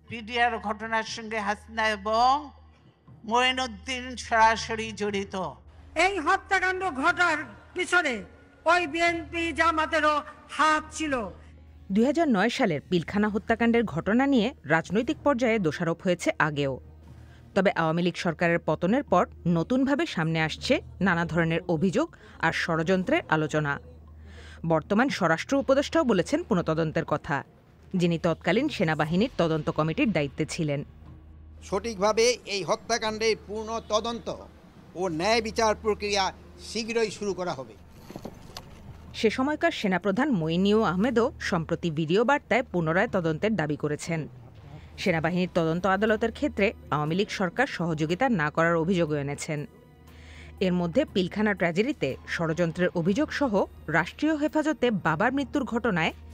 PDR ঘটনার সঙ্গে হাসিনা এবং মঈনুদ্দিন সরাসরি জড়িত। এই হত্যাকাণ্ড ঘটার পিছনে ওই বিএনপি জামাতেরও হাত ছিল। ২০০৯ সালের পিলখানা হত্যাকাণ্ডের ঘটনা নিয়ে রাজনৈতিক পর্যায়ে দোষারোপ হয়েছে আগেও। তবে আওয়ামী লীগ সরকারের পতনের পর নতুনভাবে সামনে আসছে নানা ধরনের অভিযোগ আর ষড়যন্ত্রের আলোচনা। বর্তমান স্বরাষ্ট্র উপদেষ্টাও বলেছেন পুনঃতদন্তের কথা, যিনি তৎকালীন সেনাবাহিনীর তদন্ত কমিটির দায়িত্বে ছিলেন। সঠিকভাবে এই হত্যাকাণ্ডের পূর্ণ তদন্ত ও ন্যায় বিচার প্রক্রিয়া শীঘ্রই শুরু করা হবে। সে সময়কার সেনাপ্রধান মইনীয় আহমেদও সম্প্রতি ভিডিও বার্তায় পুনরায় তদন্তের দাবি করেছেন। সেনাবাহিনীর তদন্ত আদালতের ক্ষেত্রে আওয়ামী লীগ সরকার সহযোগিতা না করার অভিযোগও এনেছেন। এর মধ্যে পিলখানা ট্র্যাজেডিতে ষড়যন্ত্রের অভিযোগ সহ রাষ্ট্রীয় হেফাজতে বাবার মৃত্যুর ঘটনায়